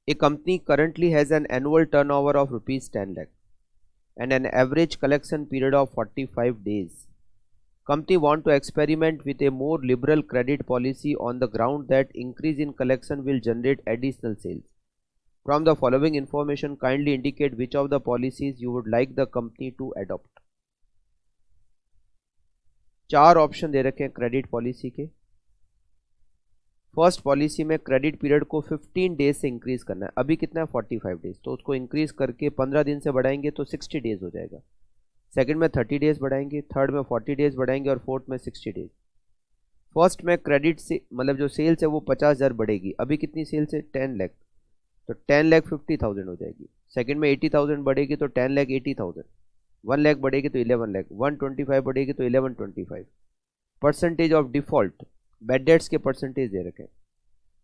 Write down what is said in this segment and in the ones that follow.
A company currently has an annual turnover of rupees 10 lakh and an average collection period of 45 days. Company want to experiment with a more liberal credit policy on the ground that increase in collection will generate additional sales. From the following information, kindly indicate which of the policies you would like the company to adopt. 4 option दे रखे हैं credit policy के। First policy में credit period को 15 days से increase करना है। अभी कितना है 45 डेज, तो उसको इंक्रीज करके 15 दिन से बढ़ाएंगे तो 60 डेज हो जाएगा। सेकंड में 30 डेज बढ़ाएंगे, थर्ड में 40 डेज बढ़ाएंगे और फोर्थ में 60 डेज। फर्स्ट में क्रेडिट से मतलब जो सेल्स है वो 50,000 बढ़ेगी। अभी कितनी सेल्स है 10 लाख, तो 10,50,000 हो जाएगी। सेकंड में 80,000 बढ़ेगी तो 10,80,000। 1 लाख बढ़ेगी तो 11 लाख। 125 बढ़ेगी तो 1125। Percentage of default bad debts के परसेंटेज दे रखे हैं।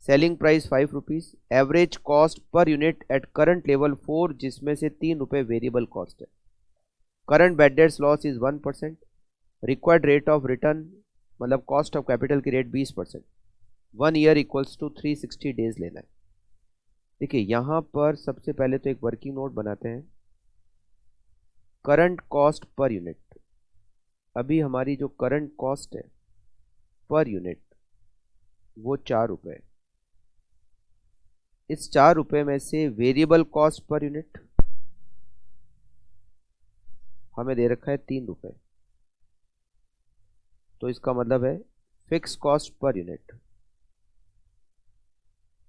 Selling price 5 rupees, average cost per unit at current level 4, जिसमें से 3 रुपये वेरिएबल कॉस्ट है। Current bad debts loss is 1%। Required rate of return मतलब कॉस्ट ऑफ कैपिटल की rate 20%। 1 year equals to 360 days लेना है। देखिए यहाँ पर सबसे पहले तो एक वर्किंग नोट बनाते हैं। करंट कॉस्ट पर यूनिट, अभी हमारी जो करंट कॉस्ट है पर यूनिट वो 4 रुपये। इस 4 रुपये में से वेरिएबल कॉस्ट पर यूनिट हमें दे रखा है 3 रुपये, तो इसका मतलब है fix cost per unit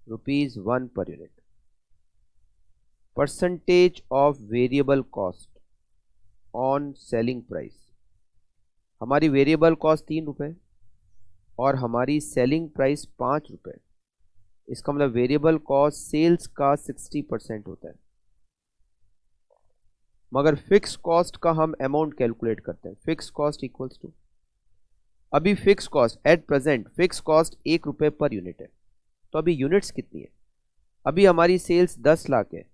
₹1 per unit. Percentage of variable cost on selling price, हमारी वेरिएबल कॉस्ट 3 रुपये और हमारी सेलिंग प्राइस 5 रुपये। इसका मतलब वेरिएबल कॉस्ट सेल्स का 60% होता है। मगर फिक्स कॉस्ट का हम अमाउंट कैलकुलेट करते हैं। फिक्स कॉस्ट इक्वल्स टू, अभी fix cost at present fix cost 1 रुपये पर यूनिट है। तो अभी यूनिट्स कितनी है, अभी हमारी सेल्स 10 लाख है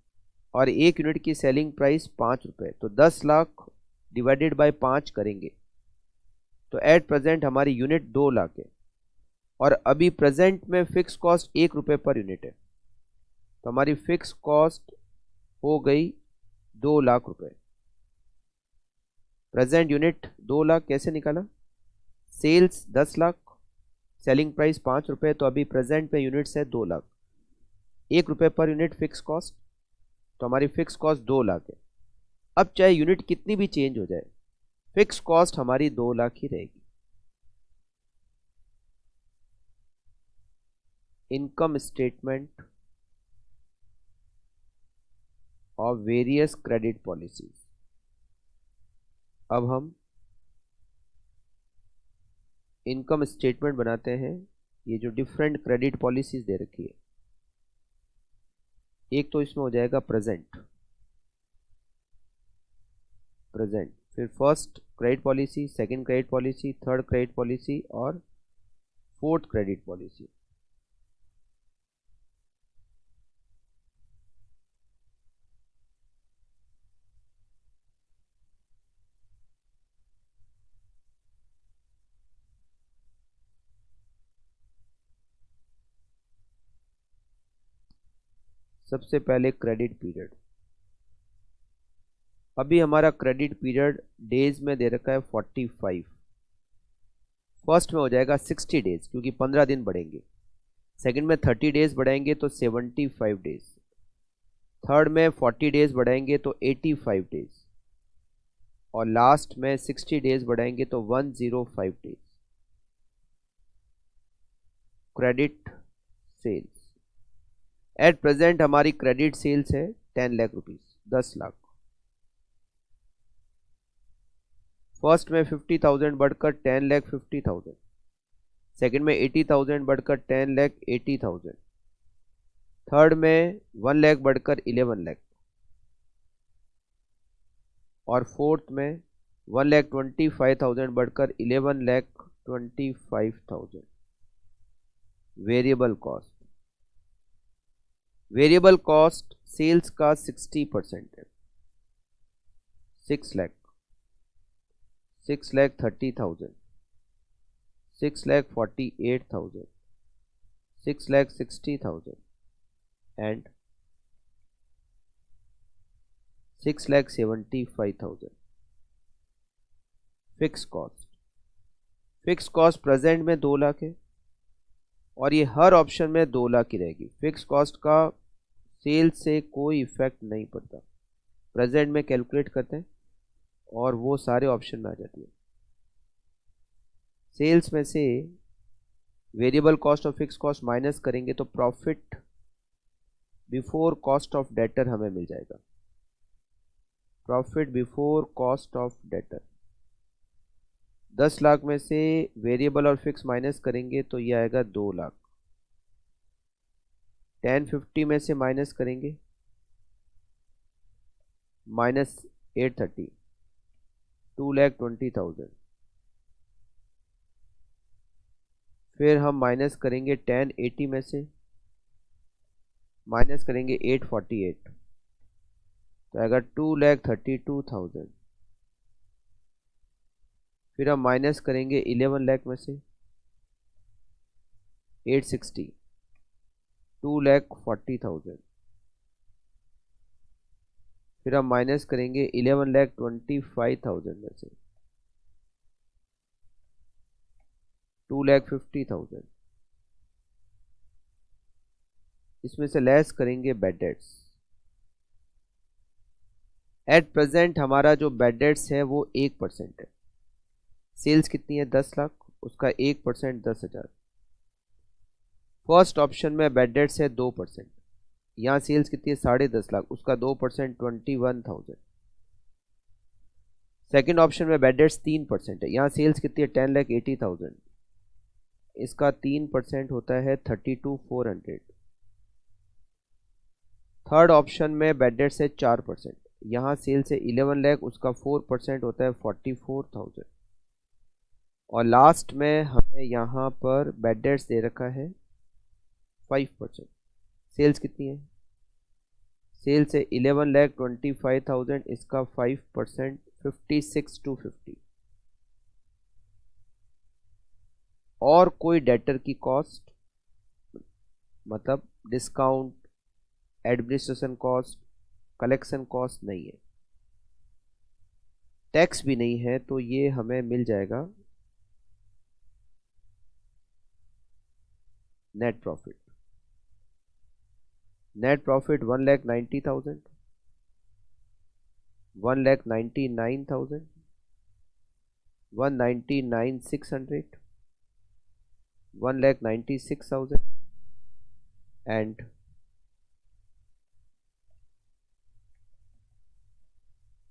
और 1 यूनिट की सेलिंग प्राइस 5 रुपये, तो 10 लाख डिवाइडेड बाय 5 करेंगे तो एट प्रेजेंट हमारी यूनिट 2 लाख है और अभी प्रेजेंट में फिक्स कॉस्ट 1 रुपये पर यूनिट है, तो हमारी फिक्स कॉस्ट हो गई 2 लाख रुपए। प्रेजेंट यूनिट 2 लाख कैसे निकाला, सेल्स 10 लाख, सेलिंग प्राइस 5 रुपये, तो अभी प्रेजेंट में यूनिट्स है 2 लाख। 1 रुपये पर यूनिट फिक्स कॉस्ट, तो हमारी फिक्स कॉस्ट 2 लाख है। अब चाहे यूनिट कितनी भी चेंज हो जाए, फिक्स कॉस्ट हमारी 2 लाख ही रहेगी। Income statement of various credit policies. अब हम इनकम स्टेटमेंट बनाते हैं। ये जो डिफरेंट क्रेडिट पॉलिसीज दे रखी है, एक तो इसमें हो जाएगा प्रेजेंट, फिर first credit policy, second credit policy, third credit policy और फोर्थ क्रेडिट पॉलिसी। सबसे पहले क्रेडिट पीरियड, अभी हमारा क्रेडिट पीरियड डेज में दे रखा है 45। फर्स्ट में हो जाएगा 60 डेज क्योंकि 15 दिन बढ़ेंगे। सेकंड में 30 डेज बढ़ाएंगे तो 75 डेज। थर्ड में 40 डेज बढ़ाएंगे तो 85 डेज और लास्ट में 60 डेज बढ़ाएंगे तो 105 days. Credit sales, at present हमारी क्रेडिट सेल्स है 10 लाख रुपीज, 10 लाख। फर्स्ट में 50,000 बढ़कर 10,50,000, सेकंड में 80,000 बढ़कर 10,80,000, थर्ड में 1 लाख बढ़कर 11 लाख और फोर्थ में 1,25,000 बढ़कर 11,25,000। Variable cost, variable cost sales का 60% है। 6,30,000, 6,48,000, 6,60,000 एंड 6,75,000। फिक्स कॉस्ट प्रेजेंट में 2 लाख है और ये हर ऑप्शन में 2 लाख की रहेगी। फिक्स कॉस्ट का सेल से कोई इफेक्ट नहीं पड़ता, प्रेजेंट में कैलकुलेट करते हैं और वो सारे ऑप्शन में आ जाती है। सेल्स में से वेरिएबल कॉस्ट और फिक्स कॉस्ट माइनस करेंगे तो profit before cost of debtor हमें मिल जाएगा। Profit before cost of debtor 10 lakh में से वेरिएबल और फिक्स माइनस करेंगे तो ये आएगा 2 लाख। 1050 में से माइनस करेंगे -830, 2,20,000। फिर हम माइनस करेंगे 1080 में से, माइनस करेंगे 848 तो आएगा 2,32,000। फिर हम माइनस करेंगे 11 लाख में से 860, 2,40,000। फिर हम माइनस करेंगे 11,25,000 में से 2,50,000। इसमें से लेस करेंगे बैड डेट्स। एट प्रेजेंट हमारा जो बैड डेट्स है वो 1% है। सेल्स कितनी है 10 लाख, उसका 1% 10,000। फर्स्ट ऑप्शन में बैड डेट्स है 2%, यहाँ सेल्स कितनी है 10.5 लाख, उसका 2% 21,000। सेकेंड ऑप्शन में बैड डेट्स 3% है, यहाँ सेल्स कितनी है 10,80,000, इसका 3% होता है 32,400। थर्ड ऑप्शन में बैड डेट्स है 4%, यहाँ सेल्स है 11 लाख, उसका 4% होता है 44,000। और लास्ट में हमें यहाँ पर बैड डेट्स दे रखा है 5%। सेल्स कितनी है, सेल्स है 11,25,000, इसका 5% 56,250। और कोई डेटर की कॉस्ट मतलब discount, administration cost, collection cost नहीं है, टैक्स भी नहीं है, तो ये हमें मिल जाएगा net profit. Net profit 1,90,000, 1,99,000, 1,99,600, 1,96,000 and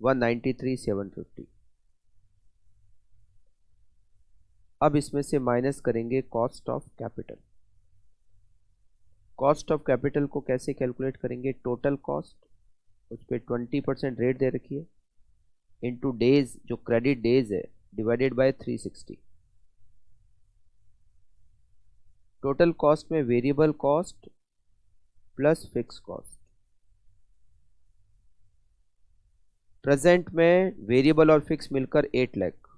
1,93,750। अब इसमें से माइनस करेंगे cost of capital. Cost of capital को कैसे कैलकुलेट करेंगे, टोटल कॉस्ट, उस पर 20% रेट दे रखी है, इनटू डेज, जो क्रेडिट डेज है, डिवाइडेड बाय 360। टोटल कॉस्ट में variable cost plus fix cost. Present में वेरिएबल और फिक्स मिलकर 8 lakh.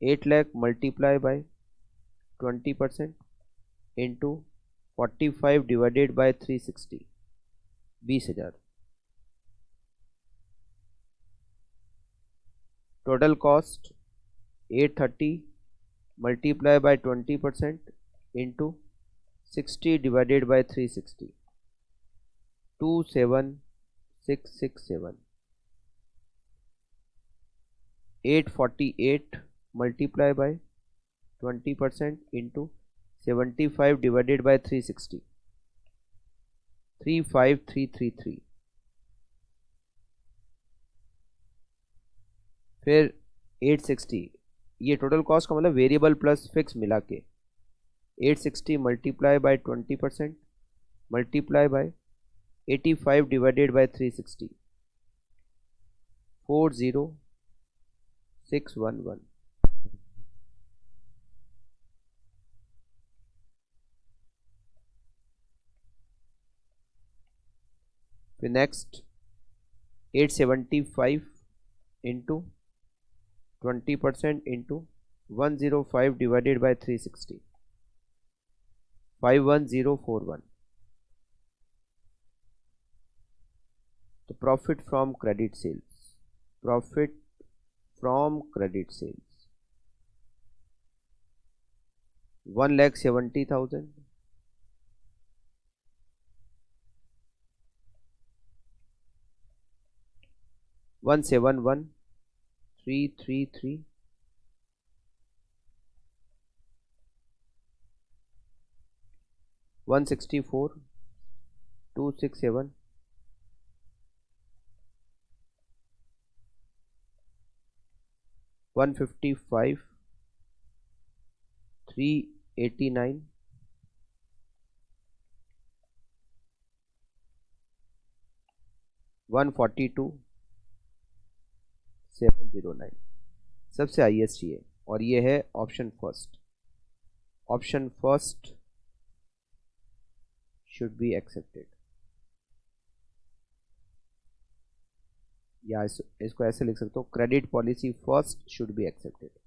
8 lakh multiply by 20% into 45 divided by 360, 20,000। Total cost 830 multiply by 20% into 60 divided by 360, 27,667। 848 multiply by 20% into 75 divided by 360, 35,333। फिर 860, ये total cost का मतलब variable plus fix मिला के 860 multiply by 20% multiply by 85 divided by 360, 40,611। फिर next 875 into 20% into 105 divided by 360, 51,041। तो profit from credit sales, profit from credit sales 1,70,000, 171,333, 164,267, 155,389, 142,709 सबसे highest ये, और ये है option first. Option first should be accepted, या इसको ऐसे लिख सकते हो, credit policy first should be accepted.